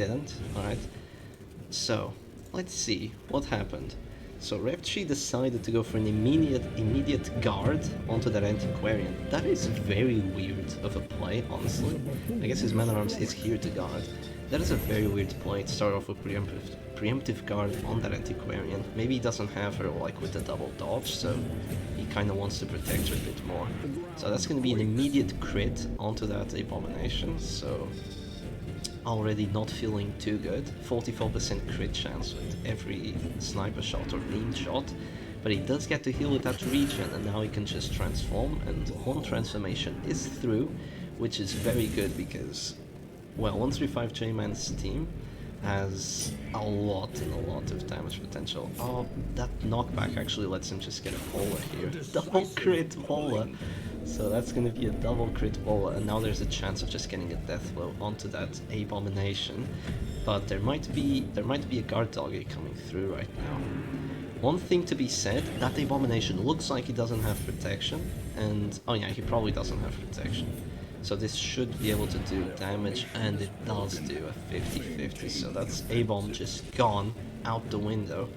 didn't. Alright. So, let's see what happened. So Revcy decided to go for an immediate guard onto that antiquarian. That is very weird of a play, honestly. I guess his man-at-arms is here to guard. That is a very weird play to start off with preemptive guard on that antiquarian. Maybe he doesn't have her like with the double dodge, so he kind of wants to protect her a bit more. So that's going to be an immediate crit onto that abomination, so already not feeling too good. 44% crit chance with every sniper shot or beam shot, but he does get to heal with that regen, and now he can just transform, and one transformation is through, which is very good because, well, 135J-Man's team has a lot of damage potential. Oh, that knockback actually lets him just get a Vola here. Double crit Vola! So that's gonna be a double crit Vola, and now there's a chance of just getting a death blow onto that abomination. But there might be a guard doggy coming through right now. One thing to be said, that abomination looks like he doesn't have protection, and oh yeah, he probably doesn't have protection. So this should be able to do damage, and it does do a 50-50, so that's A-bomb just gone out the window.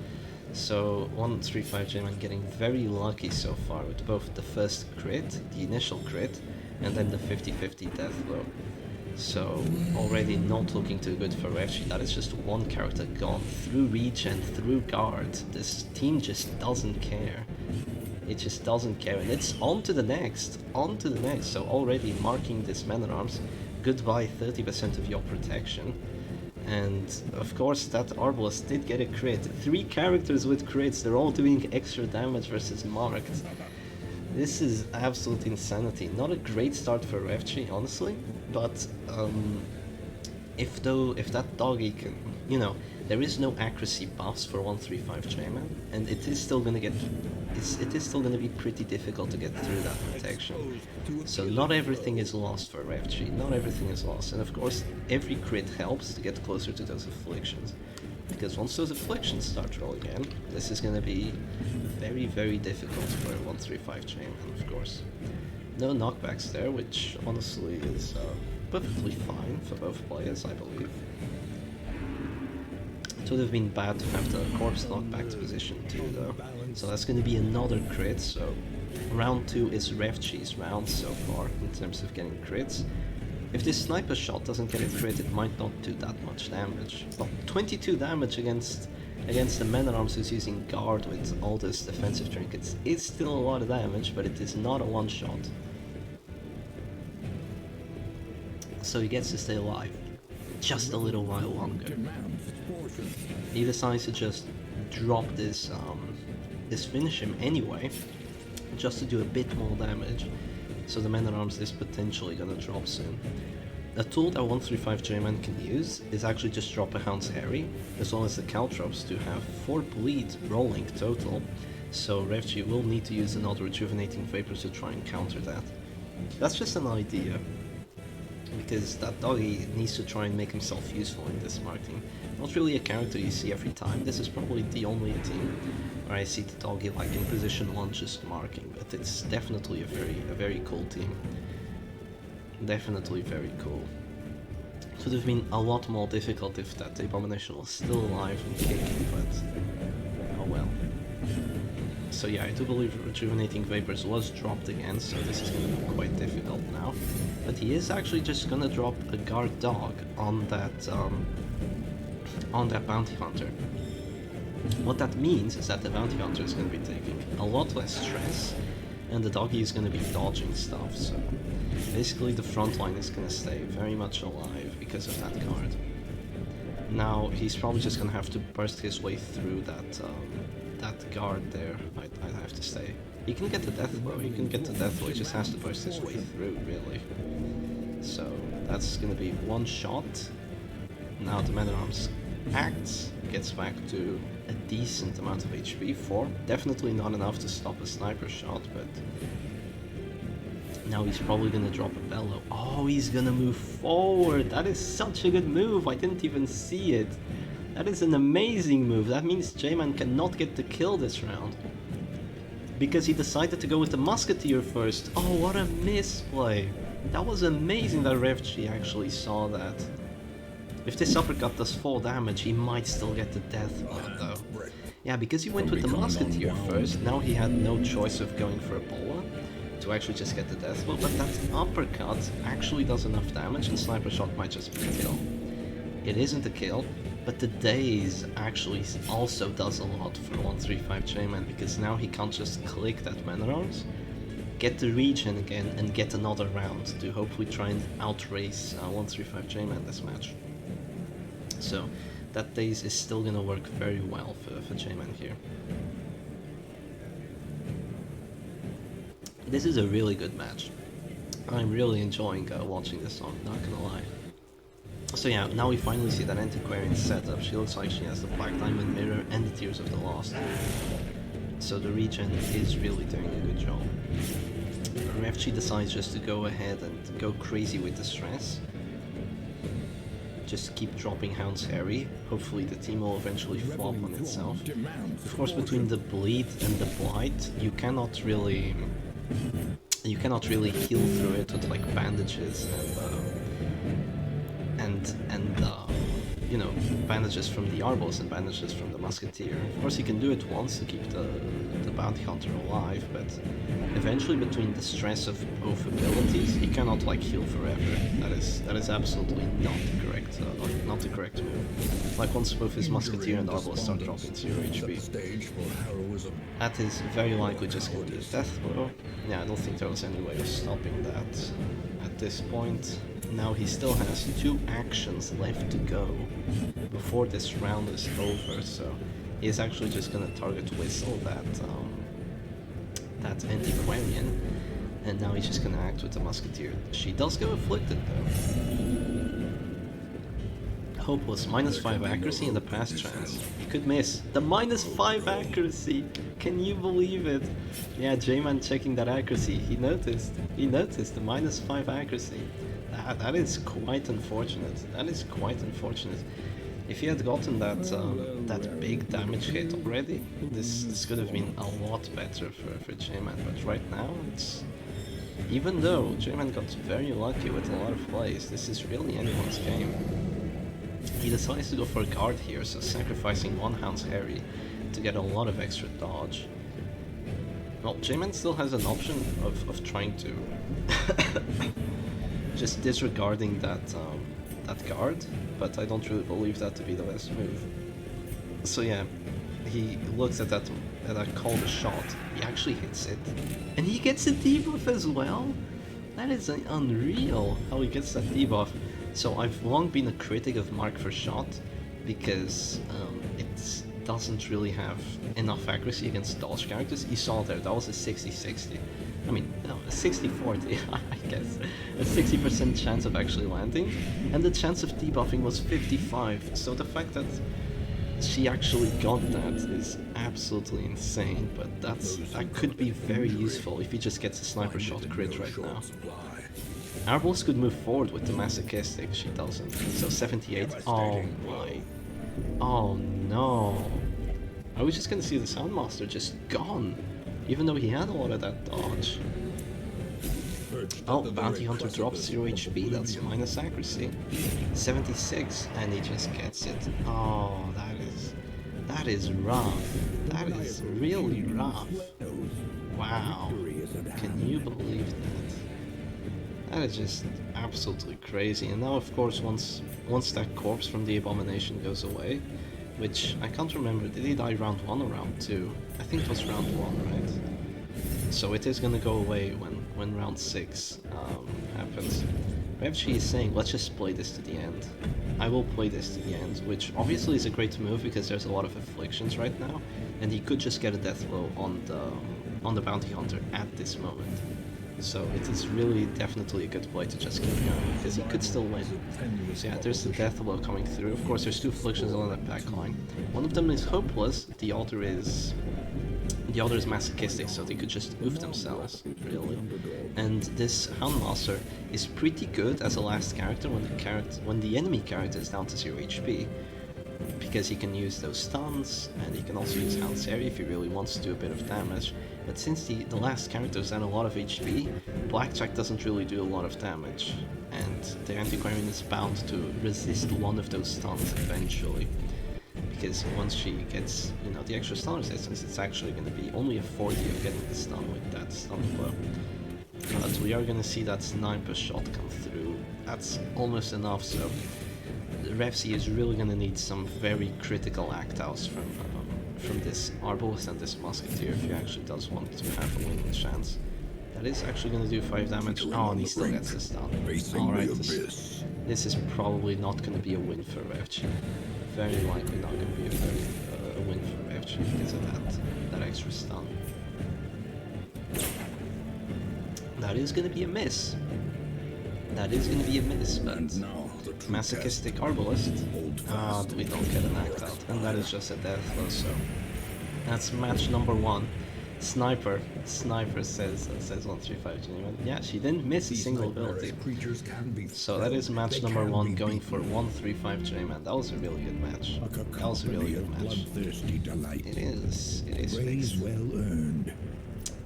So 135J-Man getting very lucky so far with both the first crit, the initial crit, and then the 50-50 death blow. So already not looking too good for Revcy. That is just one character gone through regen, through guard. This team just doesn't care. It just doesn't care, and it's on to the next, so already marking this man-at-arms, goodbye 30% of your protection. And of course that Arbalest did get a crit. 3 characters with crits, they're all doing extra damage versus marked. This is absolute insanity. Not a great start for Revcy, honestly, but if that doggy can, you know, there is no accuracy buffs for 135J-Man, and it is still gonna be pretty difficult to get through that protection. So not everything is lost for Revcy, not everything is lost, and of course every crit helps to get closer to those afflictions, because once those afflictions start rolling in, this is gonna be very difficult for 135J-Man, of course. No knockbacks there, which honestly is perfectly fine for both players, I believe. It would have been bad to have the corpse knockback to position too, though. So that's going to be another crit, so round 2 is Revcy's round so far in terms of getting crits. If this sniper shot doesn't get a crit, it might not do that much damage. But 22 damage against the man-at-arms who's using guard with all those defensive trinkets is still a lot of damage, but it is not a one-shot. So he gets to stay alive just a little while longer. He decides to just drop this finish him anyway, just to do a bit more damage, so the man-at-arms is potentially gonna drop soon. A tool that 135J-Man can use is actually just drop a Hound's Harry, as well as the Caltrops to have 4 bleed rolling total, so Revcy will need to use another Rejuvenating Vapor to try and counter that. That's just an idea, because that doggy needs to try and make himself useful in this marking. Not really a character you see every time. This is probably the only team where I see the doggy like in position 1 just marking, but it's definitely a very cool team. Definitely very cool. It would have been a lot more difficult if that abomination was still alive and kicking, but oh well. So yeah, I do believe Rejuvenating Vapors was dropped again, so this is going to be quite difficult now. But he is actually just going to drop a guard dog on that bounty hunter. What that means is that the bounty hunter is going to be taking a lot less stress, and the doggy is going to be dodging stuff, so basically the front line is going to stay very much alive because of that guard. Now he's probably just going to have to burst his way through that guard there. I'd have to say. He can get the death blow, he just has to burst his way through, really. So that's going to be one shot. Now the man-at-arms acts, gets back to a decent amount of HP, 4. Definitely not enough to stop a sniper shot, but now he's probably going to drop a bellow. Oh, he's going to move forward! That is such a good move, I didn't even see it. That is an amazing move. That means J-Man cannot get the kill this round, because he decided to go with the Musketeer first. Oh, what a misplay. That was amazing that Revcy actually saw that. If this uppercut does full damage, he might still get the death blow though. Yeah, because he went with the Musketeer first, now he had no choice of going for a Bola to actually just get the death blow, but that uppercut actually does enough damage and Sniper Shot might just be a kill. It isn't a kill, but the Daze actually also does a lot for 135 J-Man, because now he can't just click that Mana Arms, get the regen again, and get another round to hopefully try and outrace 135 J-Man this match. So that Daze is still gonna work very well for J-Man here. This is a really good match. I'm really enjoying watching this song, not gonna lie. So yeah, now we finally see that Antiquarian setup. She looks like she has the Black Diamond Mirror and the Tears of the Lost. So the regen is really doing a good job. Revcy decides just to go ahead and go crazy with the stress. Just keep dropping Hound's Harry. Hopefully the team will eventually flop on itself. Of course, between the Bleed and the Blight, you cannot really heal through it with like bandages and you know, bandages from the Arbos and bandages from the Musketeer. Of course, you can do it once to keep the Bounty Hunter alive, but eventually, between the stress of both abilities, he cannot like heal forever. That is absolutely not the correct move. Like once both his Musketeer and Arbos start dropping 0 HP, that is very likely just going to be a death blow. Yeah, I don't think there was any way of stopping that at this point. Now he still has 2 actions left to go before this round is over, so he's actually just gonna target Whistle that Antiquarian, and now he's just gonna act with the Musketeer. She does go Afflicted though. Hopeless, -5 accuracy and the pass chance. He could miss. The -5 accuracy! Can you believe it? Yeah, J-Man checking that accuracy. He noticed the -5 accuracy. That is quite unfortunate. That is quite unfortunate. If he had gotten that big damage hit already, this could have been a lot better for J-Man. But right now, even though J-Man got very lucky with a lot of plays, this is really anyone's game. He decides to go for a guard here, so sacrificing 1 Hound's Harry to get a lot of extra dodge. Well, J-Man still has an option of trying to just disregarding that guard, but I don't really believe that to be the best move. So yeah, he looks at that call the shot. He actually hits it, and he gets a debuff as well. That is unreal how he gets that debuff. So I've long been a critic of Mark for shot because it doesn't really have enough accuracy against dodge characters. You saw there, that was a 60-60. I mean, no, a 60-40, I guess. A 60% chance of actually landing, and the chance of debuffing was 55, so the fact that she actually got that is absolutely insane, but that could be very useful if he just gets a Sniper Shot crit right now. Arbos could move forward with the Masochistic, she doesn't. So 78, oh my, oh no. Are we just gonna see the Soundmaster just gone? Even though he had a lot of that dodge. Oh, Bounty Hunter drops 0 HP, that's minus accuracy. 76, and he just gets it. Oh, that is rough. That is really rough. Wow. Can you believe that? That is just absolutely crazy. And now, of course, once that corpse from the Abomination goes away, which I can't remember, did he die round 1 or round 2? I think it was round 1, right? So it is gonna go away when round 6 happens. Revcy is saying, let's just play this to the end. I will play this to the end, which obviously is a great move because there's a lot of afflictions right now, and he could just get a death blow on the Bounty Hunter at this moment. So it is really definitely a good play to just keep going, because he could still win. So yeah, there's the death blow coming through. Of course, there's 2 afflictions on that backline. One of them is hopeless, the other is masochistic, so they could just move themselves, really. And this Houndmaster is pretty good as a last character when the enemy character is down to 0 HP. Because he can use those stuns, and he can also use Hound's Harry if he really wants to do a bit of damage. But since the last character is at a lot of HP, Blackjack doesn't really do a lot of damage. and the Antiquarian is bound to resist one of those stuns eventually. Because once she gets, you know, the extra stun resistance, it's actually going to be only a 40 of getting the stun with that stun blow. But we are going to see that sniper shot come through. That's almost enough, so Revcy is really going to need some very critical act-outs from this Arbalist and this Musketeer if he actually does want to have a winning chance. That is actually going to do 5 damage. Oh, and he still gets the stun. Alright, this is probably not going to be a win for Revcy. Very likely not going to be a win for Revcy because of that extra stun. That is going to be a miss. That is going to be a miss, but Masochistic Arbalist, we don't get an act out, and that is just a death blow, so that's match number 1. Sniper says 135 genuine. Yeah, she didn't miss a single ability. So that is match number 1 going for 135 J-Man. That was a really good match. That was a really good match. It is fixed.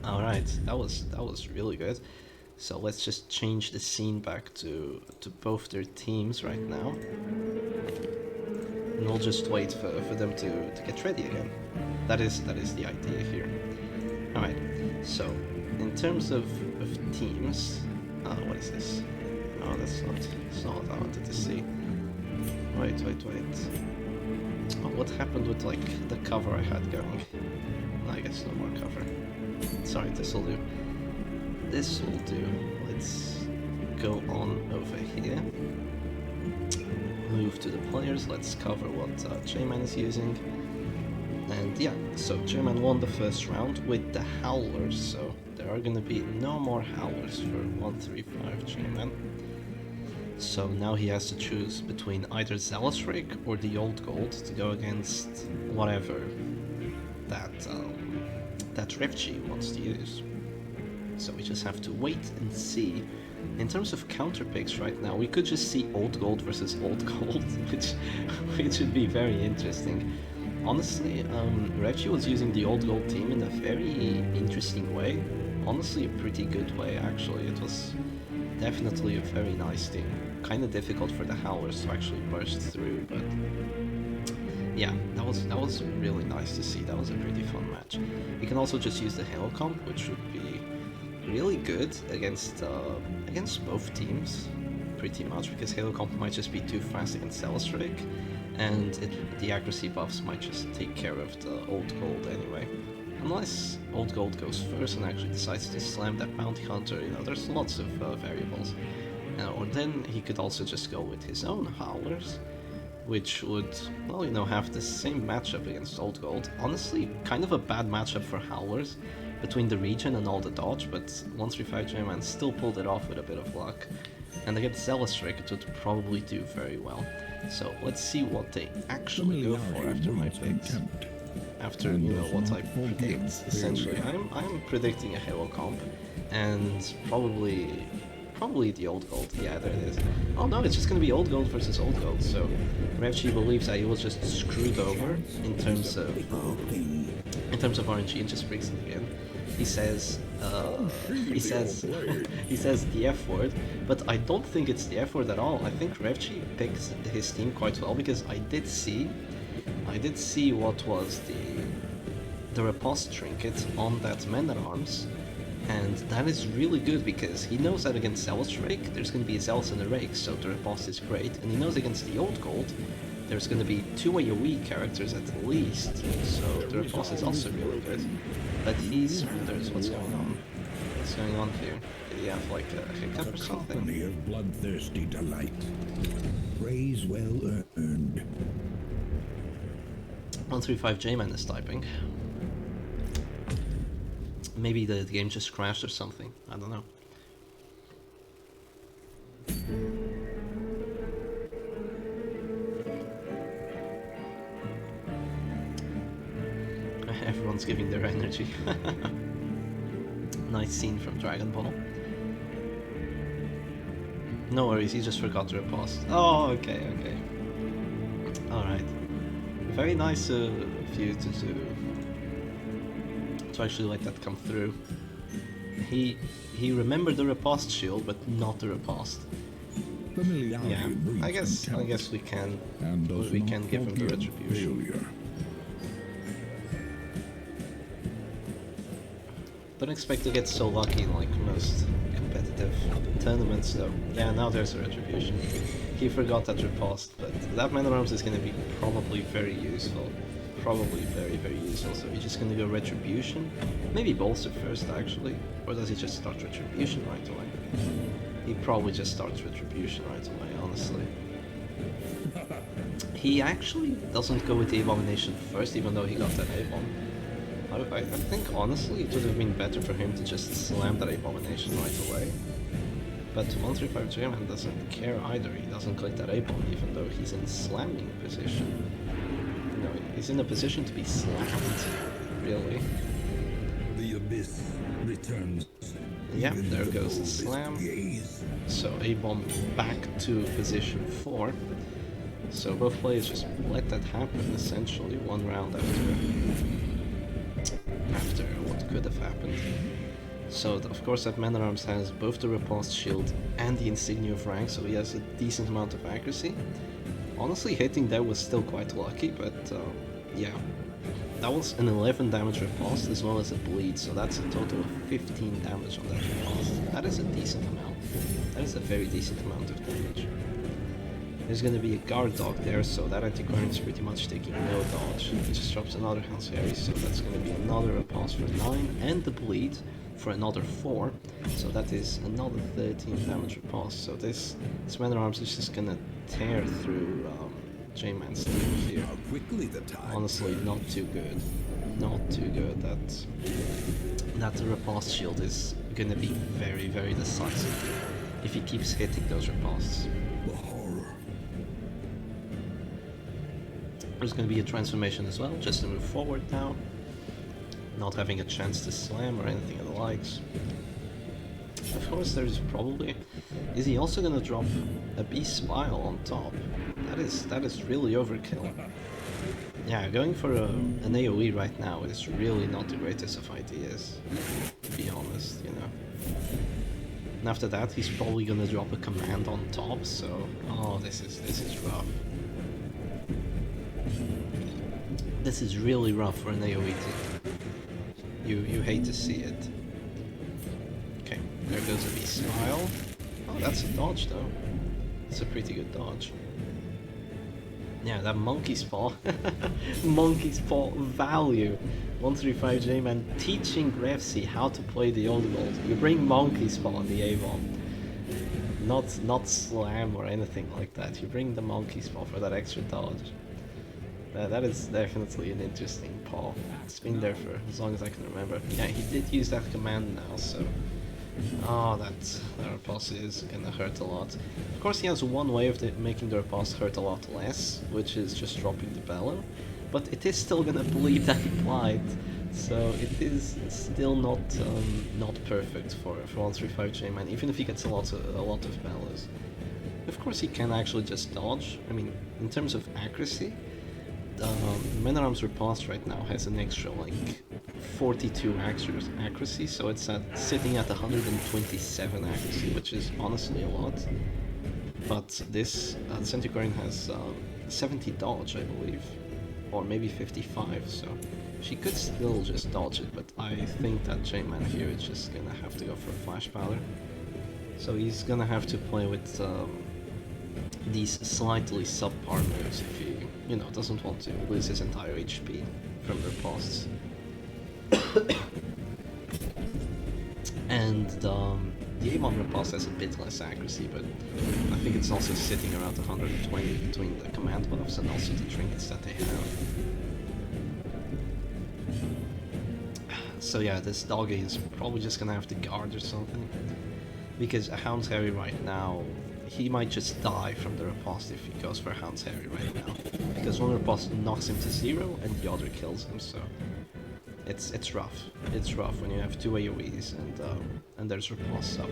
Alright, that was really good. So let's just change the scene back to both their teams right now. And we'll just wait for them to get ready again. That is the idea here. Alright, so in terms of teams, what is this? Oh, that's not what I wanted to see. Wait. Oh, what happened with like the cover I had going? I guess no more cover. Sorry, this will do. This will do. Let's go on over here. Move to the players. Let's cover what J-Man is using. And yeah, so J-Man won the first round with the Howlers, so there are gonna be no more Howlers for 135 J-Man. So now he has to choose between either Zealous Rig or the Old Gold to go against whatever that Revcy wants to use. So we just have to wait and see. In terms of counter picks right now, we could just see Old Gold versus Old Gold, which would be very interesting. Honestly, Revcy was using the Old Gold team in a very interesting way. Honestly, a pretty good way, actually. It was definitely a very nice team. Kind of difficult for the Howlers to actually burst through, but yeah, that was really nice to see. That was a pretty fun match. You can also just use the Halo comp, which would be really good against both teams, pretty much, because Halo comp might just be too fast against Zealous Rig, and the accuracy buffs might just take care of the Old Gold anyway. Unless Old Gold goes first and actually decides to slam that Bounty Hunter, you know, there's lots of variables. Or then he could also just go with his own Howlers, which would, well, you know, have the same matchup against Old Gold. Honestly, kind of a bad matchup for Howlers between the region and all the dodge, but 135 J-Man still pulled it off with a bit of luck. And against Zealous Rig, it would probably do very well. So let's see what they actually go for after my picks. After, you know, what I predict, essentially. I'm predicting a Halo comp, and probably the Old Gold. Yeah, there it is. Oh no, it's just gonna be Old Gold versus Old Gold, so Revcy believes that he was just screwed over in terms of RNG and just breaks it again. He says the F word, but I don't think it's the F word at all. I think Revcy picks his team quite well, because I did see what was the riposte trinket on that Men-at-Arms, and that is really good because he knows that against Zealous Rake there's going to be a Zealous and a Rake, so the riposte is great, and he knows against the Old Gold there's going to be 2 AoE characters at least, so the riposte is also really good. But he wonders what's going on. What's going on here? Did he have like a hiccup or something? Company of bloodthirsty delight. Praise well earned. 135 J-Man is typing. Maybe the game just crashed or something. I don't know. Everyone's giving their energy. Nice scene from Dragon Ball. No worries, he just forgot to riposte. Oh, okay. Alright. Very nice of you to actually let that come through. He remembered the riposte shield, but not the riposte. Familiarity Yeah, breeds I guess contempt, we can and does not give him the forgive retribution. failure. Don't expect to get so lucky like most competitive tournaments though. Yeah, now there's a retribution. He forgot that riposte, but that man at arms is gonna be probably very useful. Probably very, very useful. So he's just gonna go retribution. Maybe bolster first actually. Or does he just start retribution right away? He probably just starts retribution right away, honestly. He actually doesn't go with the abomination first, even though he got that A-bomb. I think honestly it would have been better for him to just slam that abomination right away. But 135 J-Man doesn't care either, he doesn't click that A-bomb even though he's in slamming position. No, he's in a position to be slammed, really. The abyss returns. Yeah, there goes the slam. So A-bomb back to position 4. So both players just let that happen essentially one round after what could have happened. So of course that man at arms has both the repulsed shield and the insignia of rank, so he has a decent amount of accuracy. Honestly, hitting that was still quite lucky, but yeah. That was an 11 damage repulsed as well as a bleed, so that's a total of 15 damage on that repulsed. That is a decent amount. That is a very decent amount of damage. There's gonna be a guard dog there, so that antiquarian is pretty much taking no dodge. It just drops another House Harry, so that's gonna be another repulse for 9, and the bleed for another 4. So that is another 13 damage repulse. So this man at arms is just gonna tear through J-Man's team here. Honestly, not too good. Not too good. That repulse shield is gonna be very, very decisive if he keeps hitting those repulses. There's going to be a transformation as well, just to move forward now. Not having a chance to slam or anything of the likes. Of course, there's probably... Is he also going to drop a Beast Spile on top? That is really overkill. Yeah, going for an AoE right now is really not the greatest of ideas, to be honest, you know. And after that, he's probably going to drop a command on top, so... Oh, this is rough. This is really rough for an AoE team. You hate to see it. Okay, there goes a Beast Smile. Oh, that's a dodge though. It's a pretty good dodge. Yeah, that Monkey's Paw. Monkey's Paw value. 135 J-Man teaching Revcy how to play the old gold. You bring Monkey's Paw on the A-bomb. Not slam or anything like that. You bring the Monkey's Paw for that extra dodge. That is definitely an interesting paw. It's been there for as long as I can remember. Yeah, he did use that command now, so... Oh, that riposte is gonna hurt a lot. Of course, he has one way of making the riposte hurt a lot less, which is just dropping the bellow. But it is still gonna bleed that blight, so it is still not perfect for 135 J-Man, even if he gets a lot of bellows. Of course, he can actually just dodge. I mean, in terms of accuracy, Man at Arms Riposte right now has an extra like 42 accuracy, so it's sitting at 127 accuracy, which is honestly a lot. But this Centiquarian has 70 dodge, I believe, or maybe 55, so she could still just dodge it, but I think that J-Man here is just gonna have to go for a Flash Powder. So he's gonna have to play with these slightly subpar moves if he, you know, doesn't want to lose his entire HP from the ripostes. And the A-bomb riposte has a bit less accuracy, but I think it's also sitting around 120 between the command buffs and also the trinkets that they have. So yeah, this doggy is probably just gonna have to guard or something, because a Hound's Harry right now, he might just die from the riposte if he goes for a Hound's Harry right now, because one riposte knocks him to 0 and the other kills him, so it's rough. It's rough when you have two AoEs and there's riposte up.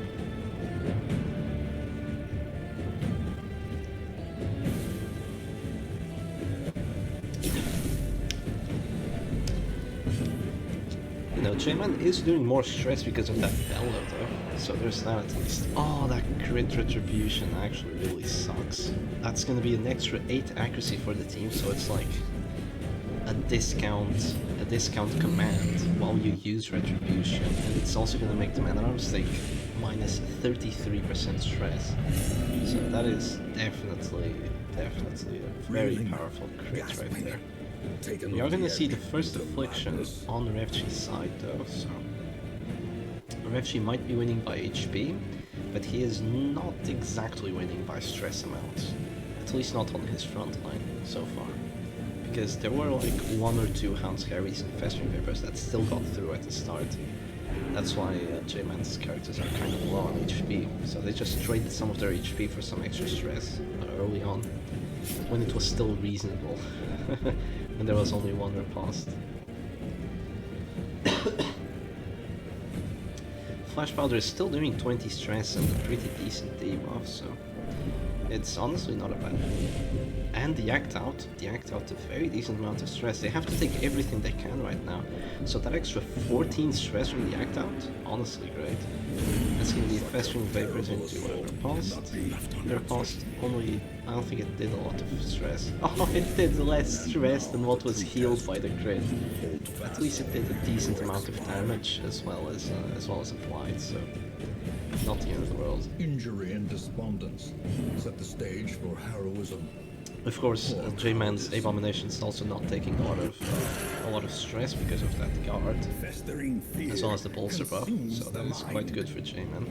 You know, J-Man is doing more stress because of that bellow though. So there's that at least. Oh, that crit retribution actually really sucks. That's gonna be an extra 8 accuracy for the team, so it's like a discount command while you use retribution, and it's also gonna make the man at arms take minus 33% stress. So that is definitely a very powerful crit right there. We are gonna see the first affliction on Revcy's side though, so Revcy might be winning by HP, but he is not exactly winning by stress amount. At least not on his front line so far. Because there were like 1 or 2 Hounds Carries and Festering Vapors that still got through at the start. That's why J-Man's characters are kind of low on HP, so they just traded some of their HP for some extra stress early on, when it was still reasonable, and there was only 1 riposte. Flash Powder is still doing 20 stress and a pretty decent debuff, so it's honestly not a bad thing. And the Act Out a very decent amount of stress. They have to take everything they can right now. So that extra 14 stress from the Act Out, honestly great. That's gonna be Festering Vapors into Riposte. The Riposte only, I don't think it did a lot of stress. Oh, it did less stress than what was healed by the crit. At least it did a decent amount of damage as well as applied, so not the end of the world. Injury and despondence set the stage for heroism. Of course, J-Man's Abomination is also not taking a lot of stress because of that guard, as well as the bolster buff, so that is quite good for J-Man.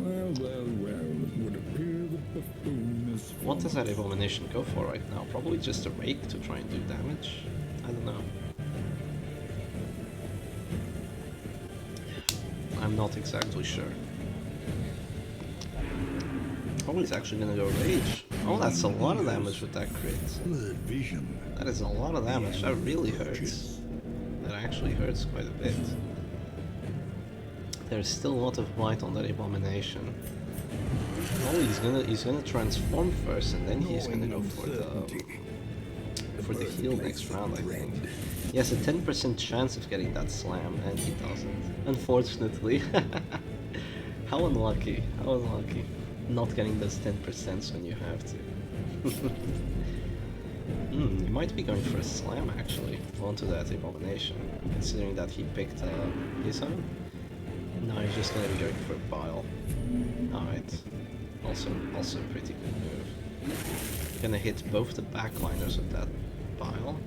Well, it would appear the buffoon is... What does that Abomination go for right now? Probably just a Rake to try and do damage? I don't know. I'm not exactly sure. Oh, he's actually gonna go Rage. Oh, that's a lot of damage with that crit. That is a lot of damage. That really hurts. That actually hurts quite a bit. There's still a lot of bite on that Abomination. Oh, he's gonna transform first, and then he's gonna go for the heal next round, I think. He has a 10% chance of getting that slam, and he doesn't. Unfortunately. How unlucky. How unlucky. Not getting those 10% when you have to. He might be going for a slam actually, onto that Abomination, considering that he picked his own. No, he's just gonna be going for a pile. Alright. Also a pretty good move. Gonna hit both the backliners with that pile.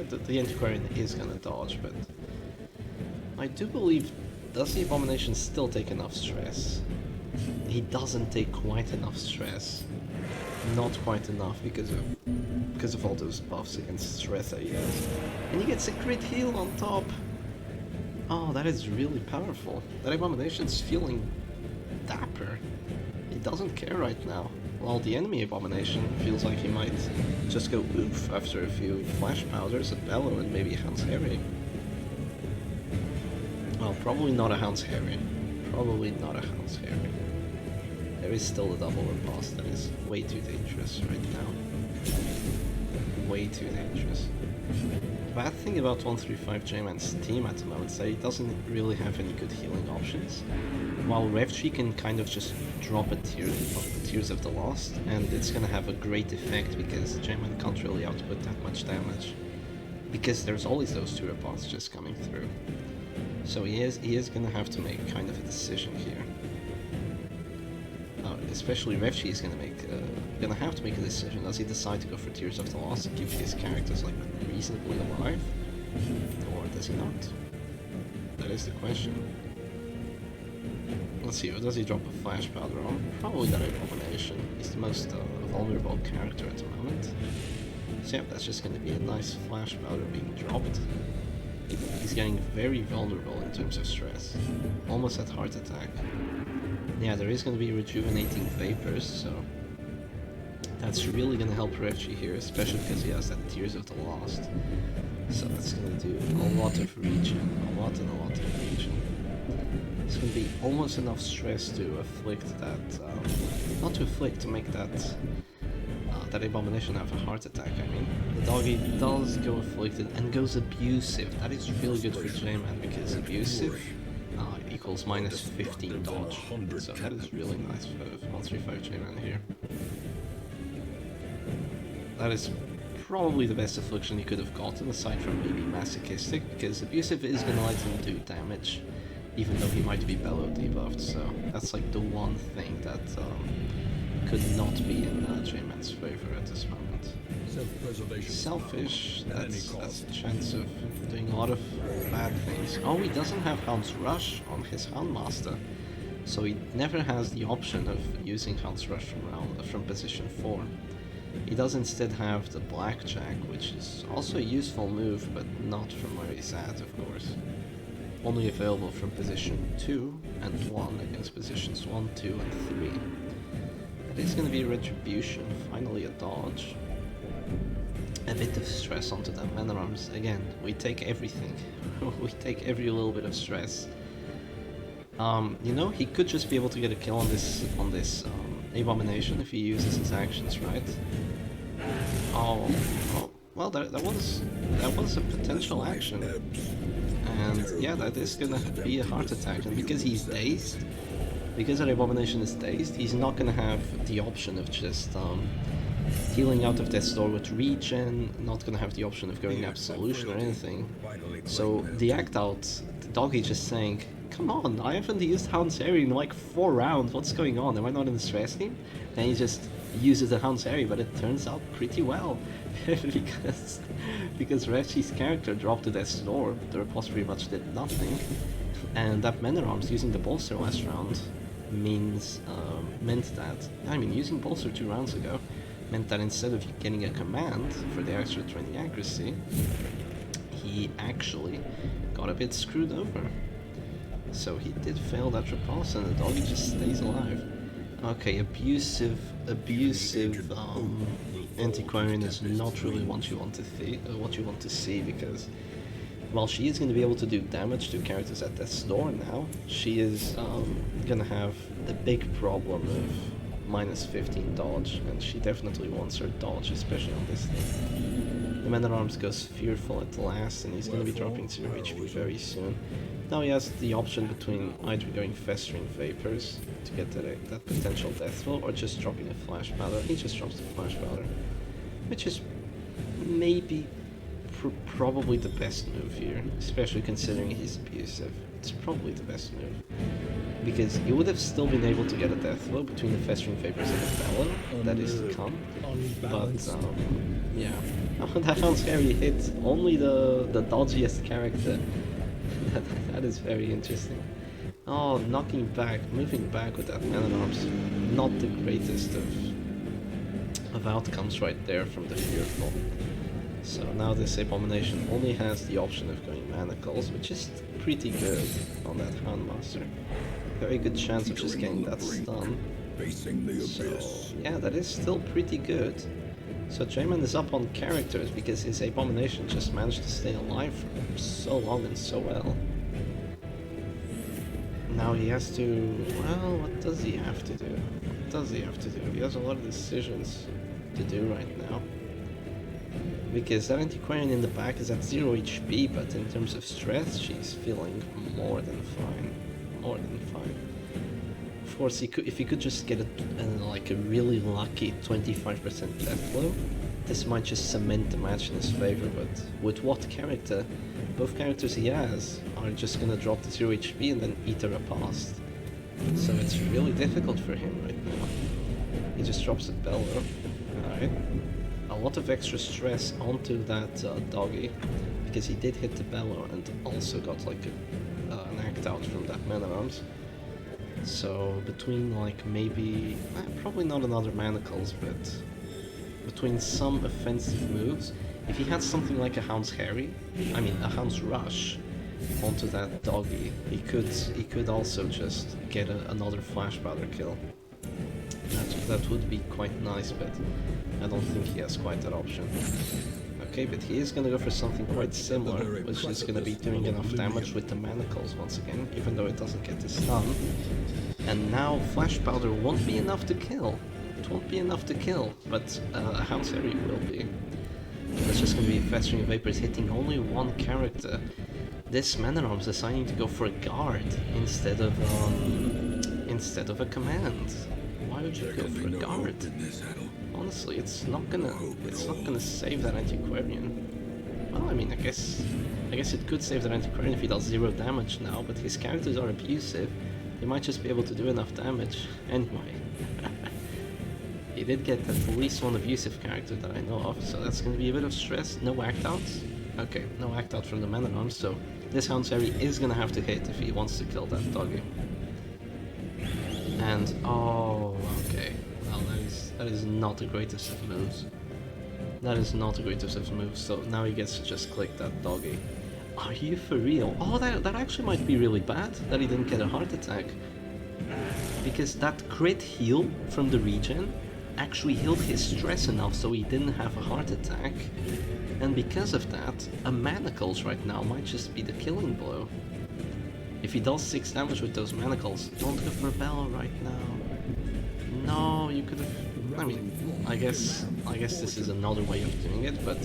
The Antiquarian is gonna dodge, but I do believe, does the Abomination still take enough stress? He doesn't take quite enough stress. Not quite enough because of all those buffs against stress that he has. And he gets a crit heal on top. Oh, that is really powerful. That Abomination's feeling dapper. He doesn't care right now. While the enemy Abomination feels like he might just go oof after a few Flash Powders, a Bellow, and maybe a Hound's Harry. Well, probably not a Hound's Harry. Probably not a Hound's Harry. There is still a double riposte that is way too dangerous right now. Way too dangerous. The bad thing about 135 J-Man's team at the moment is that he doesn't really have any good healing options. While Revcy can kind of just drop a Tears of the Lost, and it's gonna have a great effect because J-Man can't really output that much damage. Because there's always those 2 ripostes just coming through. So he is gonna have to make kind of a decision here. Especially Revcy is gonna have to make a decision. Does he decide to go for Tears of the Lost and keep his characters like reasonably alive, or does he not? That is the question. Let's see. Does he drop a Flash Powder on? Probably that Abomination. He's the most vulnerable character at the moment. So yeah, that's just gonna be a nice Flash Powder being dropped. He's getting very vulnerable in terms of stress. Almost at heart attack. Yeah, there is going to be rejuvenating vapors, so that's really going to help Revcy here, especially because he has that Tears of the Lost. So that's going to do a lot of regen, a lot of regen. It's going to be almost enough stress to afflict that, not to afflict, to make that Abomination have a heart attack, I mean. The doggy does go afflicted and goes abusive. That is really good for J-Man because abusive, equals minus 15 dodge. So that is really nice for 135 J-Man here. That is probably the best affliction he could have gotten, aside from maybe masochistic, because abusive is gonna let him do damage, even though he might be bellow debuffed, so that's like the one thing that could not be in J-Man's favor at this moment. Selfish, that's a chance of doing a lot of bad things. Oh, he doesn't have Hound's Rush on his Houndmaster, so he never has the option of using Hound's Rush from position 4. He does instead have the Blackjack, which is also a useful move, but not from where he's at, of course. Only available from position 2 and 1 against positions 1, 2, and 3. It is going to be Retribution, finally a dodge. A bit of stress onto that Man at Arms. Again, we take everything. We take every little bit of stress. You know, he could just be able to get a kill on this Abomination if he uses his actions right. Oh, well, that was a potential action, and yeah, that is gonna be a heart attack. And because he's dazed, because the Abomination is dazed, he's not gonna have the option of just healing out of Death's Door with regen, not gonna have the option of going Absolution or anything. So the act out, the doggy just saying, come on, I haven't used Hound's Harry in like 4 rounds, what's going on, am I not in the stress team? And he just uses the Hound's Harry, but it turns out pretty well, because Revcy's character dropped to Death's Door, the riposte pretty much did nothing, and that Man at Arms using the bolster last round meant that, I mean, using bolster 2 rounds ago, meant that instead of getting a command for the extra 20 accuracy, he actually got a bit screwed over. So he did fail that riposte, and the doggy just stays alive. Okay, abusive Antiquarian is not really what you want to see, because while she is going to be able to do damage to characters at Death's Door now, she is going to have the big problem of minus 15 dodge, and she definitely wants her dodge, especially on this thing. The Man at Arms goes Fearful at last, and he's going to be dropping 0 HP very soon. Now he has the option between either going Festering Vapors to get that potential death roll, or just dropping a Flash Powder. He just drops the Flash Powder, which is maybe probably the best move here, especially considering he's abusive. It's probably the best move, because he would have still been able to get a death blow between the Festering Vapors and the Bellow that is to come, but yeah, that sounds scary. Hit only the dodgiest character. That is very interesting. Oh, moving back with that Man at Arms, not the greatest of outcomes right there from the Fearful. So now this Abomination only has the option of going Manacles, which is pretty good on that Houndmaster. Very good chance of just getting that stun. So yeah, that is still pretty good. So J-Man is up on characters because his Abomination just managed to stay alive for so long and so well. Now he has to... well, what does he have to do? What does he have to do? He has a lot of decisions to do right now. Because that Antiquarian in the back is at 0 HP, but in terms of stress, she's feeling more than fine. More than fine. Of course, if he could just get like a really lucky 25% death blow, this might just cement the match in his favor, but with what character? Both characters he has are just gonna drop to 0 HP and then eat a riposte. So it's really difficult for him right now. He just drops a Bellow. Alright. A lot of extra stress onto that doggy, because he did hit the Bellow and also got like an act out from that Man at Arms. So between like maybe, probably not another Manacles, but between some offensive moves, if he had something like a Hound's Harry, I mean a Hound's Rush onto that doggy, he could also just get another Flash Powder kill. That would be quite nice, but I don't think he has quite that option. Okay, but he is gonna go for something quite similar, which is gonna be doing enough damage with the Manacles once again, even though it doesn't get the stun. And now Flash Powder won't be enough to kill. It won't be enough to kill, but a Hound's Harry will be. It's just gonna be Festering Vapors hitting only one character. this Man-at-Arms deciding to go for a guard instead of a command. Why would you go for a guard? Honestly, it's not gonna save that antiquarian. Well, I mean, I guess it could save that antiquarian if he does 0 damage now, but his characters are abusive. They might just be able to do enough damage anyway. He did get at least one abusive character that I know of, so that's gonna be a bit of stress. No act outs. Okay, no act out from the Man-at-Arms, so this Hound Fairy is gonna have to hit if he wants to kill that doggy. And oh, okay. Well, that is not the greatest of moves. That is not the greatest of moves. So now he gets to just click that doggy. Are you for real? Oh, that actually might be really bad that he didn't get a heart attack, because that crit heal from the regen actually healed his stress enough so he didn't have a heart attack. And because of that, a Manacles right now might just be the killing blow. If he does 6 damage with those Manacles, don't have Rebel right now. No, you could have... I mean, I guess this is another way of doing it, but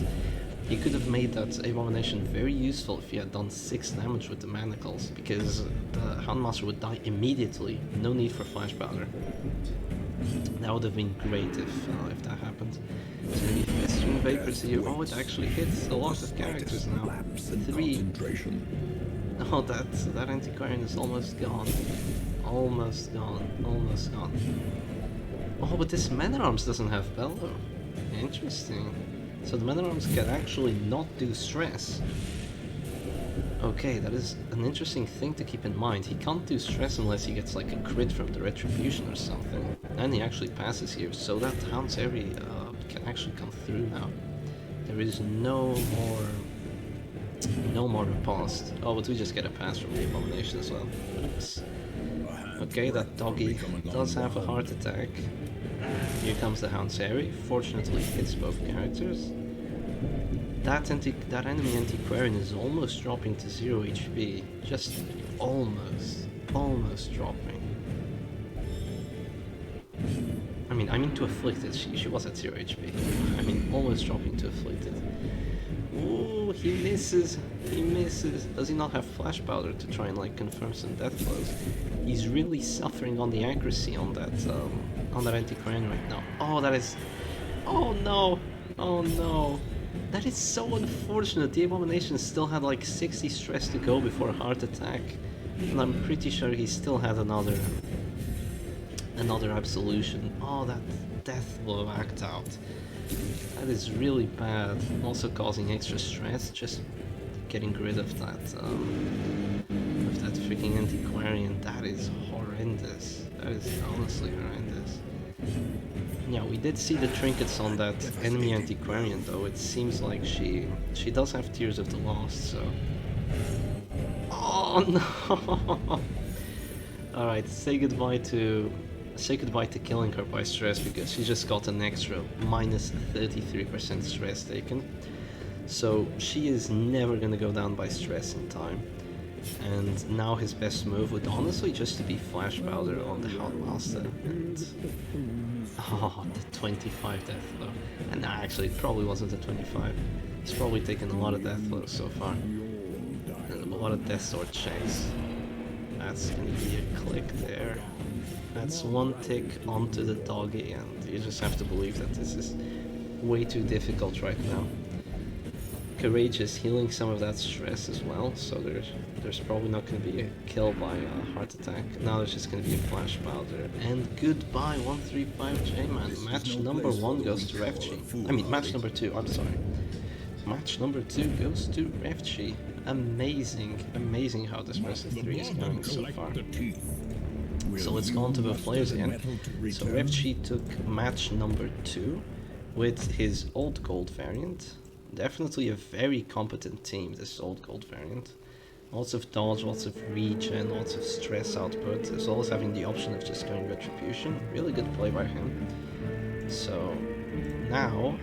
he could have made that Abomination very useful if he had done 6 damage with the Manacles, because the Houndmaster would die immediately, no need for Flash Powder. That would have been great if that happened. It's gonna be Festering Vapors here. Oh, it actually hits a lot of characters now. 3. Oh, that Antiquarian is almost gone. Almost gone. Almost gone. Oh, but this Man-at-Arms doesn't have Bellow. Interesting. So the Man-at-Arms can actually not do stress. Okay, that is an interesting thing to keep in mind. He can't do stress unless he gets like a crit from the Retribution or something. And he actually passes here, so that Hound Fairy can actually come through now. There is no more riposte. Oh, but we just get a pass from the Abomination as well. Oops. Okay, that doggy does have a heart attack. Here comes the Hound Fairy. Fortunately, hits both characters. That enemy Antiquarian is almost dropping to 0 HP. Just almost dropping. I mean to Afflicted. She was at 0 HP. I mean, almost dropping to Afflicted. Ooh, he misses. He misses. Does he not have Flash Powder to try and like confirm some death blows? He's really suffering on the accuracy on that Antiquarian right now. Oh, that is. Oh no! Oh no! That is so unfortunate. The Abomination still had like 60 stress to go before a heart attack, and I'm pretty sure he still had another absolution. Oh, that death blow act out. That is really bad. Also causing extra stress. Just getting rid of that freaking Antiquarian. That is horrendous. That is honestly horrendous. Yeah, we did see the trinkets on that enemy Antiquarian, though. It seems like she does have Tears of the Lost, so... Oh no! Alright, say goodbye to killing her by stress, because she just got an extra minus 33% stress taken. So she is never gonna go down by stress in time. And now his best move would honestly just to be Flash Powder on the Houndmaster. And oh, the 25 death blow. And nah, actually it probably wasn't a 25. He's probably taken a lot of death blows so far. And a lot of Death Sword chase. That's gonna be a click there. That's one tick onto the doggy, and you just have to believe that this is way too difficult right now. Courageous healing some of that stress as well, so there's probably not going to be a kill by a heart attack. Now there's just going to be a Flash Powder. And goodbye 135 J-Man. Match number 1 goes to Revcy. I mean, match number 2, I'm sorry. Match number 2 goes to Revcy. Amazing how this person 3 is going so far. So let's go on to both players again. So Revcy took match number 2 with his old gold variant. Definitely a very competent team, this old gold variant. Lots of dodge, lots of regen, lots of stress output, as well as having the option of just going Retribution. Really good play by him. So now,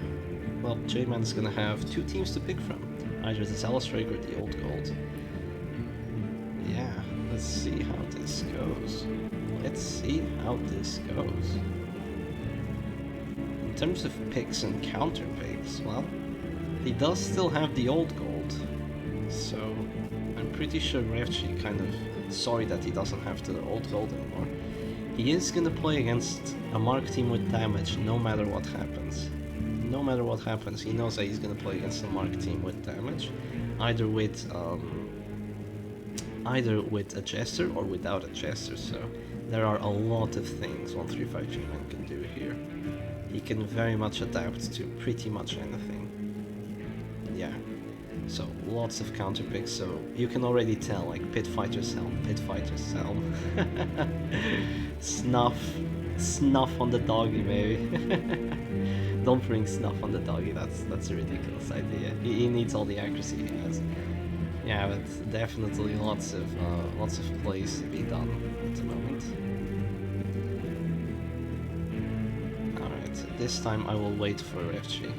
well, J-Man's gonna have 2 teams to pick from. Either the Zealous Drake or the old gold. Yeah, let's see how this goes. Let's see how this goes. In terms of picks and counter picks, well, he does still have the old gold, so I'm pretty sure Revcy kind of sorry that he doesn't have the old gold anymore. He is gonna play against a Mark team with damage no matter what happens. No matter what happens, he knows that he's gonna play against a Mark team with damage, either with a Jester or without a Jester, so there are a lot of things 135 G-Man can do here. He can very much adapt to pretty much anything. Yeah, so lots of counter picks, so you can already tell, like, Pit Fighter's Helm, Pit Fighter's Helm. Snuff on the doggy, maybe. Don't bring Snuff on the doggy, that's a ridiculous idea. He needs all the accuracy he has. Yeah, but definitely lots of plays to be done at the moment. Alright, so this time I will wait for Revcy,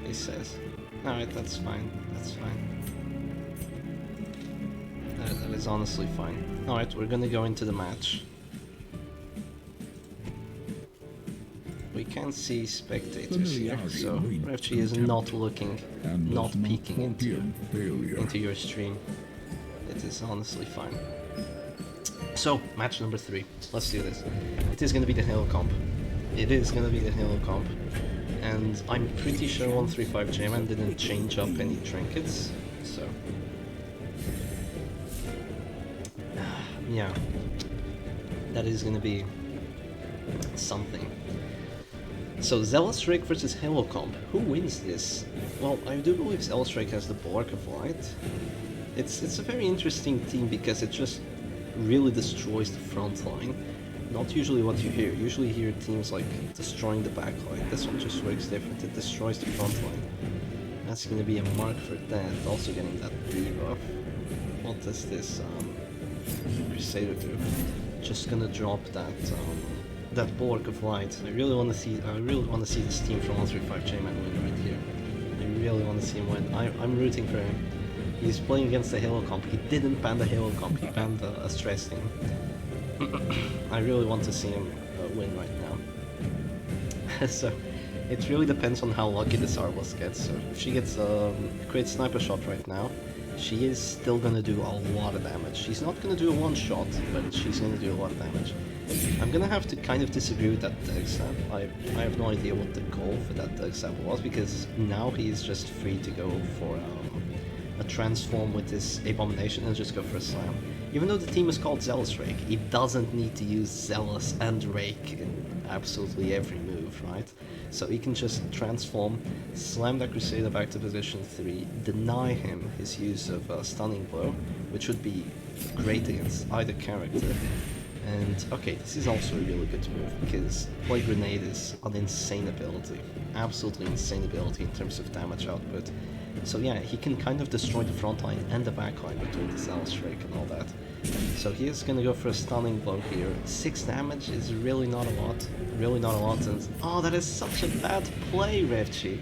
he says. Alright, that's fine, that's fine. That is honestly fine. Alright, we're gonna go into the match. We can see spectators here, so Revcy is not looking, not peeking into your stream. It is honestly fine. So, match number 3. Let's do this. It is going to be the Halo comp. It is going to be the Halo comp. And I'm pretty sure 135 J-Man didn't change up any trinkets, so... yeah. That is going to be something. So Zealous Drake versus Halo Comp. Who wins this? Well, I do believe Zealous Drake has the Bork of Light. It's a very interesting team because it just really destroys the front line. Not usually what you hear. Usually you hear teams like destroying the back line. This one just works different. It destroys the front line. That's gonna be a mark for that. Also getting that debuff. What does this Crusader do? Just gonna drop that Bork of Light. I really want to see this team from 135 J-Man win right here. I really want to see him win. I'm rooting for him. He's playing against the Halo comp. He didn't ban the Halo comp. He banned a stress team. I really want to see him win right now. So it really depends on how lucky this Arbos gets. So if she gets a great sniper shot right now, she is still gonna do a lot of damage. She's not gonna do a one shot, but she's gonna do a lot of damage. I'm gonna have to kind of disagree with that Dogstab. I have no idea what the goal for that Dogstab was, because now he's just free to go for a transform with this Abomination and just go for a slam. Even though the team is called Zealous Rake, he doesn't need to use Zealous and Rake in absolutely every move, right? So he can just transform, slam that Crusader back to position 3, deny him his use of Stunning Blow, which would be great against either character. And okay, this is also a really good move, because Play Grenade is an insane ability. Absolutely insane ability in terms of damage output. So yeah, he can kind of destroy the front line and the back line between the Zealous Drake and all that. So he is gonna go for a Stunning Blow here. 6 damage is really not a lot. Really not a lot, and oh, that is such a bad play, Revcy.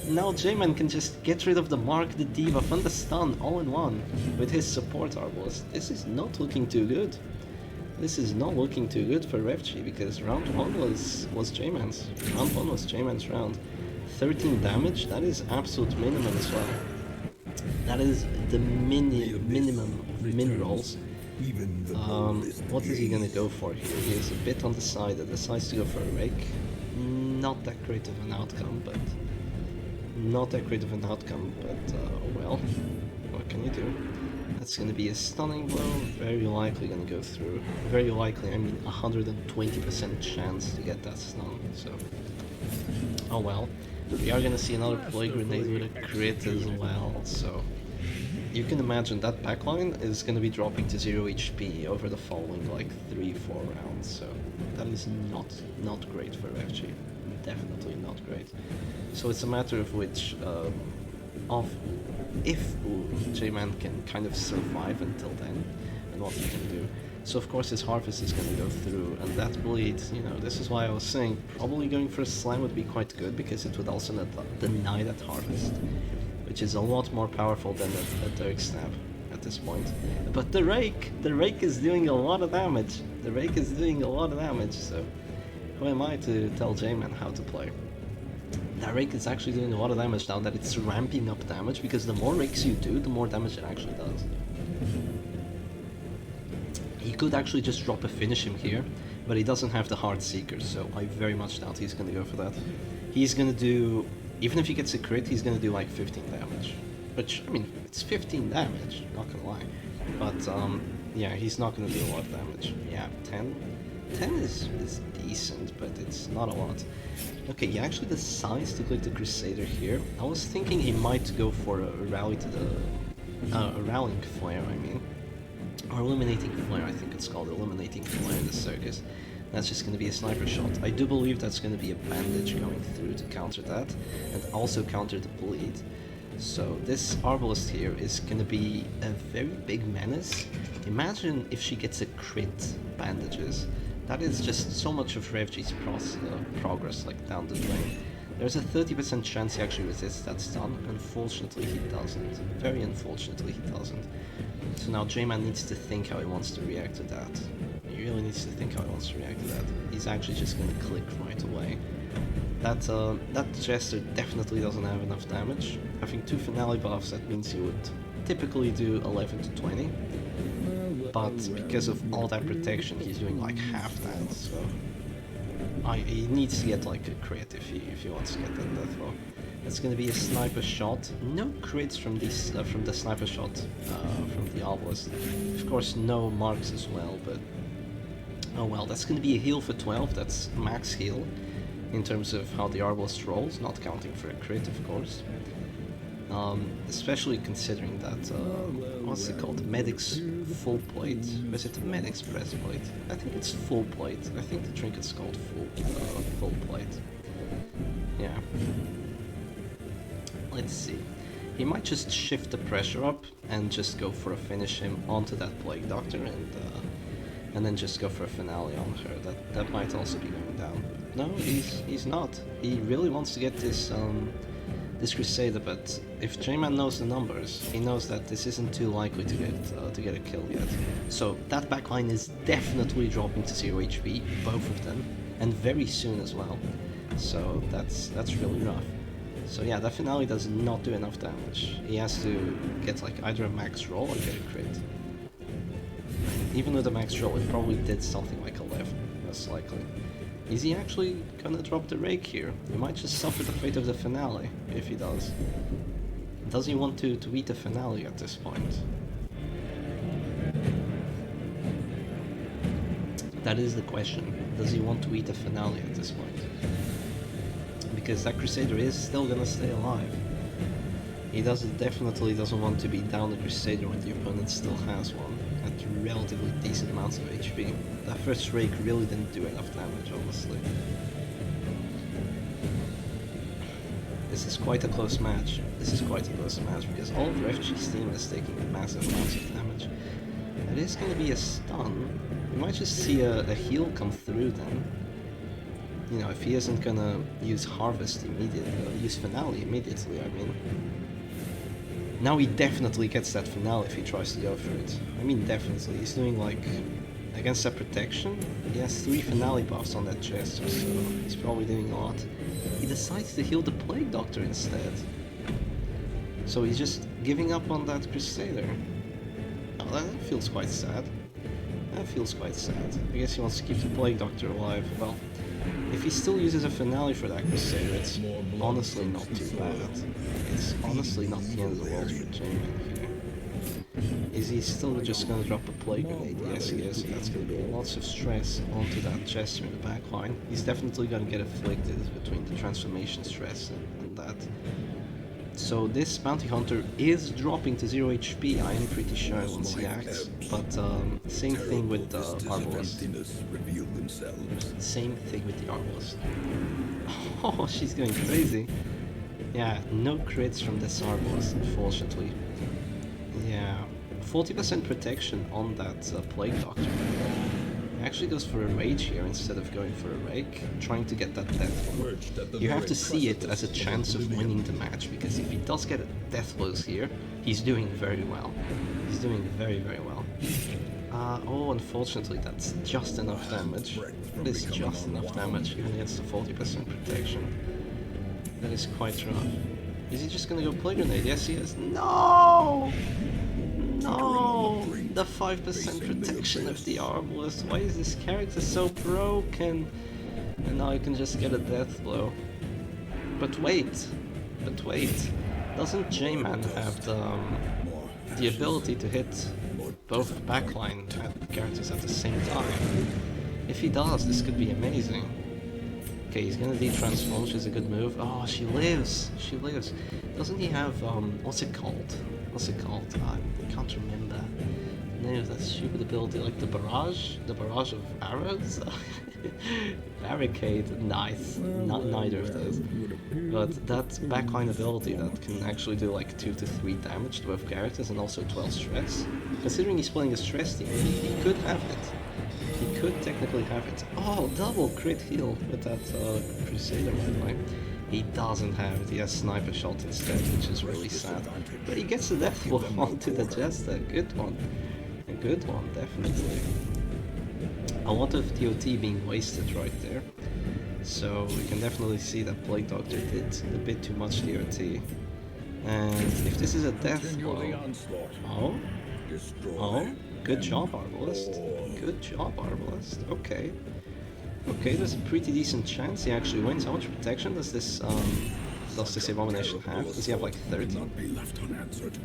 Now J-Man can just get rid of the Mark, the debuff, and the stun all in one with his support Arbos. This is not looking too good. This is not looking too good for Revcy, because round 1 was J-Man's. Round 1 was J-Man's round. 13 damage, that is absolute minimum as well. That is the minimum of min rolls. What is he gonna go for here? He is a bit on the side, and decides to go for a Rake. Not that great of an outcome, but... well, what can you do? That's gonna be a Stunning Blow, very likely gonna go through. Very likely, I mean 120% chance to get that stun, so... oh well. We are gonna see another Play Grenade with a crit as well, so... you can imagine that backline is gonna be dropping to 0 HP over the following like 3-4 rounds, so... that is not great for Revcy. Definitely not great. So it's a matter of which... if J-Man can kind of survive until then, and what he can do. So of course his Harvest is going to go through, and that bleed, you know, this is why I was saying probably going for a Slam would be quite good, because it would also deny that Harvest, which is a lot more powerful than a Dirk Stab at this point. But the Rake is doing a lot of damage. The Rake is doing a lot of damage, so who am I to tell J-Man how to play? That rake is actually doing a lot of damage now that it's ramping up damage, because the more rakes you do, the more damage it actually does. He could actually just drop a finish him here, but he doesn't have the Heart Seeker, so I very much doubt he's gonna go for that. He's gonna do, even if he gets a crit, he's gonna do like 15 damage. Which, I mean, it's 15 damage, not gonna lie. But, yeah, he's not gonna do a lot of damage. Yeah, 10? 10 is decent, but it's not a lot. Okay, he actually decides to click the Crusader here. I was thinking he might go for a rally to the... a rallying flare, I mean. Or Illuminating Flare, I think it's called, Illuminating Flare in the circus. That's just going to be a sniper shot. I do believe that's going to be a bandage going through to counter that, and also counter the bleed. So this Arbalest here is going to be a very big menace. Imagine if she gets a crit bandages. That is just so much of Revcy's progress like down the drain. There's a 30% chance he actually resists that stun. Unfortunately he doesn't. Very unfortunately he doesn't. So now J-Man needs to think how he wants to react to that. He really needs to think how he wants to react to that. He's actually just going to click right away. That Jester definitely doesn't have enough damage. Having 2 finale buffs, that means he would typically do 11 to 20. But because of all that protection, he's doing like half that, so... he needs to get like a crit if he wants to get that death roll. It's gonna be a sniper shot. No crits from this from the sniper shot from the Arbalest. Of course, no marks as well, but oh well. That's gonna be a heal for 12. That's max heal in terms of how the Arbalest rolls, not counting for a crit, of course. Especially considering that what's it called? Medic's full plate. Or is it the Medic's breastplate? I think it's full plate. I think the trinket's called full plate. Yeah. Let's see. He might just shift the pressure up and just go for a finish him onto that Plague Doctor and then just go for a finale on her. That might also be going down. No, he's not. He really wants to get this this Crusader, but if J-Man knows the numbers, he knows that this isn't too likely to get a kill yet. So that backline is definitely dropping to 0 HP, both of them, and very soon as well. So that's really rough. So yeah, that finale does not do enough damage. He has to get like either a max roll or get a crit. Even with a max roll, it probably did something like 11, most likely. Is he actually gonna drop the rake here? He might just suffer the fate of the finale, if he does. Does he want to eat the finale at this point? That is the question. Does he want to eat the finale at this point? Because that Crusader is still gonna stay alive. He definitely doesn't want to be down the Crusader when the opponent still has one at relatively decent amounts of HP. That first rake really didn't do enough damage, honestly. This is quite a close match. This is quite a close match because all of Revcy's team is taking massive amounts of damage. It is going to be a stun. We might just see a heal come through then. You know, if he isn't gonna use Harvest immediately, use Finale immediately, I mean. Now he definitely gets that Finale if he tries to go for it. I mean, definitely. He's doing like, against that protection, he has 3 Finale buffs on that chest, so he's probably doing a lot. He decides to heal the Plague Doctor instead. So he's just giving up on that Crusader. Oh, that feels quite sad. That feels quite sad. I guess he wants to keep the Plague Doctor alive. Well, if he still uses a finale for that Crusader, it's honestly not too bad. It's honestly not the end of the world for J-Man here. Is he still just gonna drop a Plague Grenade? Yes, he is. That's gonna be lots of stress onto that Jester in the backline. He's definitely gonna get afflicted between the transformation stress and that. So this Bounty Hunter is dropping to 0 HP, I am pretty sure once he acts, but same thing with the Arbalest. Same thing with the Arbalest. Oh, she's going crazy. Yeah, no crits from this Arbalest, unfortunately. Yeah, 40% protection on that Plague Doctor. Actually goes for a rage here instead of going for a rake, trying to get that death blow. You have to see it as a chance of winning the match, because if he does get a death blows here, he's doing very well. He's doing very, very well. Oh, unfortunately, that's just enough damage. That is just enough damage, even against the 40% protection. That is quite rough. Is he just gonna go play grenade? Yes, he is. No! No! The 5% protection of the arbalist. Why is this character so broken? And now I can just get a death blow. But wait. But wait. Doesn't J-Man have the ability to hit both backline characters at the same time? If he does, this could be amazing. Okay, he's gonna de-transform, which is a good move. Oh, she lives! She lives. Doesn't he have, what's it called? What's it called? I can't remember. No, that stupid ability, like the barrage? The barrage of arrows? Barricade, nice. Not neither of those. But that backline ability that can actually do like 2 to 3 damage to both characters and also 12 stress. Considering he's playing a stress team, he could have it. He could technically have it. Oh, double crit heal with that Crusader right line. He doesn't have it, he has Sniper Shot instead, which is really sad. But he gets the death blow onto the Jester, good one. A good one, definitely. A lot of DOT being wasted right there. So we can definitely see that Plague Doctor did a bit too much DOT. And if this is a death blow... Oh? Oh? Good job, Arbalist. Good job, Arbalist. Okay. Okay, there's a pretty decent chance he actually wins. How much protection does this Abomination have? Does he have like 30?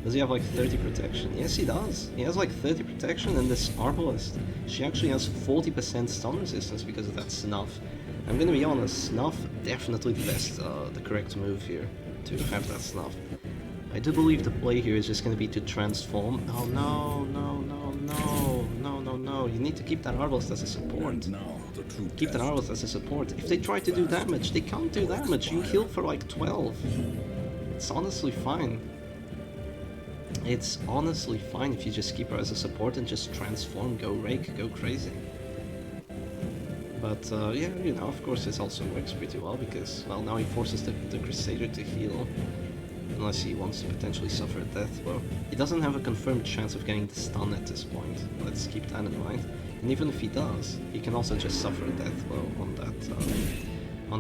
Does he have like 30 protection? Yes, he does. He has like 30 protection, and this Arbalist, she actually has 40% stun resistance because of that Snuff. I'm gonna be honest, Snuff, definitely the correct move here, to have that Snuff. I do believe the play here is just gonna be to transform. Oh no, no, no, no, no, no, no. You need to keep that Arbalist as a support. Keep that Arbalist as a support. If they try to do damage, they can't do damage. You heal for like 12. It's honestly fine. It's honestly fine if you just keep her as a support and just transform, go rake, go crazy. But yeah, you know, of course this also works pretty well because, well, now he forces the Crusader to heal. Unless he wants to potentially suffer a death blow. He doesn't have a confirmed chance of getting the stun at this point. Let's keep that in mind. And even if he does, he can also just suffer a death blow on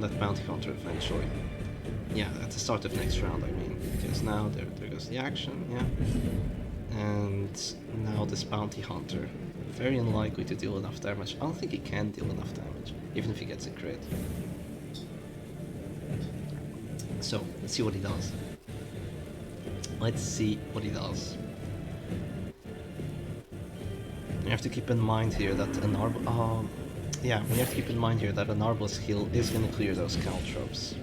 that bounty hunter eventually. Yeah, at the start of next round, I mean. Because now there goes the action, yeah. And now this bounty hunter. Very unlikely to deal enough damage. I don't think he can deal enough damage, even if he gets a crit. So, let's see what he does. Let's see what he does. You have to keep in mind here that an Arbalist heal is going to clear those caltrops.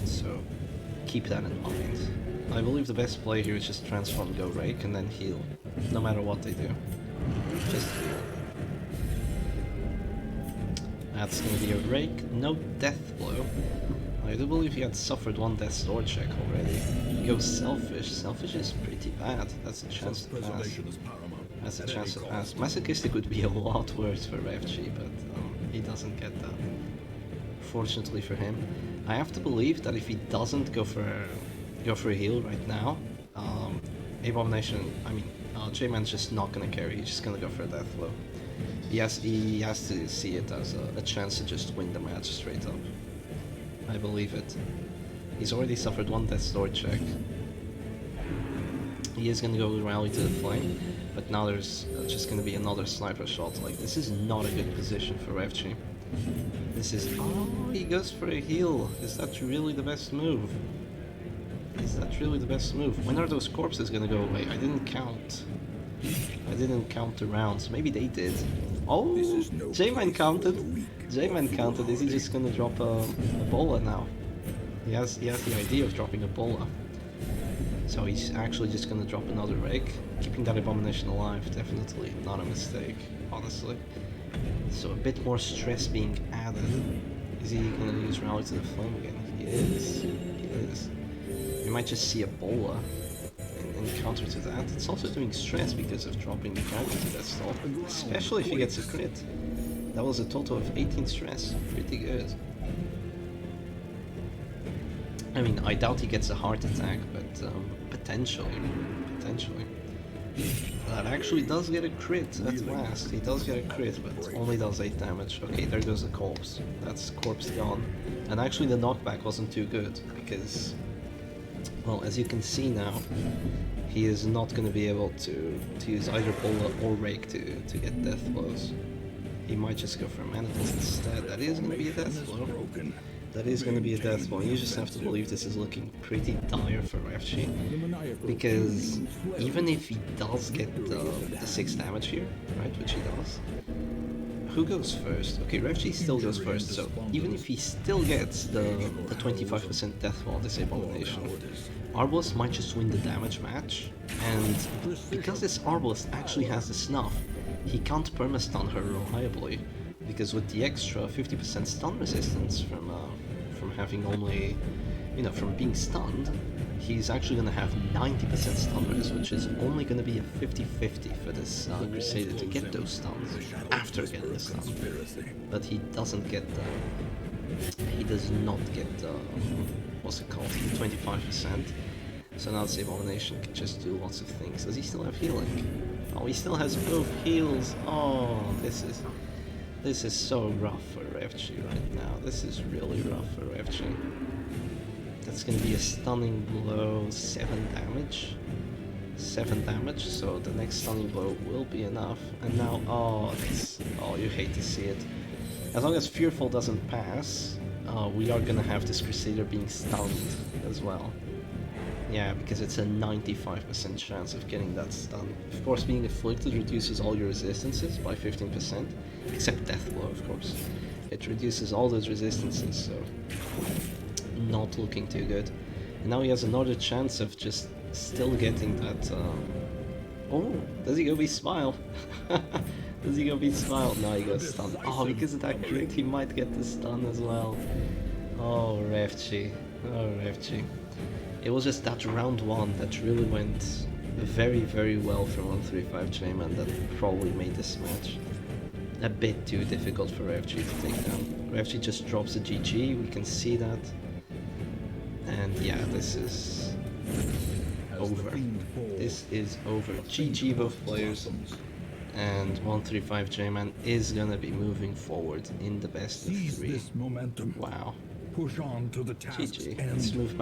So keep that in mind. I believe the best play here is just transform, go rake, and then heal. No matter what they do. Just heal. That's going to be a rake, no death blow. I do believe he had suffered one death door check already. He goes selfish. Selfish is pretty bad. That's a chance to pass. That's a chance to pass. Masochistic would be a lot worse for Revcy, but he doesn't get that. Fortunately for him. I have to believe that if he doesn't go for a heal right now, Abomination, J-Man's just not gonna carry, he's just gonna go for a death blow. He has to see it as a chance to just win the match straight up. I believe it. He's already suffered one death door check. He is gonna go rally to the flame, but now there's just gonna be another sniper shot. Like, this is not a good position for Revcy. This is... Oh, he goes for a heal. Is that really the best move? Is that really the best move? When are those corpses gonna go away? I didn't count. I didn't count the rounds. Maybe they did. Oh, J-Man counted. J-Man counted. Is he just gonna drop a bola now? He has the idea of dropping a bola. So he's actually just gonna drop another rake. Keeping that Abomination alive, definitely not a mistake, honestly. So a bit more stress being added. Is he gonna use Rally to the Flame again? He is. He is. We might just see a bola in counter to that. It's also doing stress because of dropping the character to that stall, especially if he gets a crit. That was a total of 18 stress. Pretty good. I mean, I doubt he gets a heart attack, but potentially. That actually does get a crit at last. He does get a crit, but only does 8 damage. Okay, there goes the corpse. That's corpse gone. And actually the knockback wasn't too good, because, well, as you can see now, he is not going to be able to use either Bola or Rake to get death blows. He might just go for Manacles instead. That is going to be a death blow. That is going to be a death blow. You just have to believe this is looking pretty dire for Revcy, because even if he does get the 6 damage here, right, which he does, who goes first? Okay, Revcy still goes first, so even if he still gets the 25% death while this Abomination, Arbalest might just win the damage match, and because this Arbalest actually has the snuff, he can't perma-stun her reliably, because with the extra 50% stun resistance from having only, you know, from being stunned, he's actually going to have 90% stun res, which is only going to be a 50-50 for this Crusader to get those stuns after getting the stun. But he doesn't get the, he does not get the, what's it called, 25%. So now the Abomination can just do lots of things. Does he still have healing? Oh, he still has both heals. Oh, this is so rough for Revcy right now. This is really rough for Revcy. That's gonna be a stunning blow, 7 damage. 7 damage, so the next stunning blow will be enough. And now, oh, you hate to see it. As long as Fearful doesn't pass, we are gonna have this Crusader being stunned as well. Yeah, because it's a 95% chance of getting that stun. Of course, being afflicted reduces all your resistances by 15%, except Death Blow, of course. It reduces all those resistances, so not looking too good. And now he has another chance of just still getting that. Oh, does he go be Smile? Does he go be Smile? No, he goes stun. Oh, because of that crit, he might get the stun as well. Oh, Revcy. Oh, Revcy. It was just that round 1 that really went very, very well for 135 J-Man that probably made this match a bit too difficult for Revcy to take down. Revcy just drops a GG, we can see that. And yeah, this is over. This is over. GG both players. And 135 J-Man is gonna be moving forward in the best of 3. Wow. Push on to the task's GG. end. Let's move back.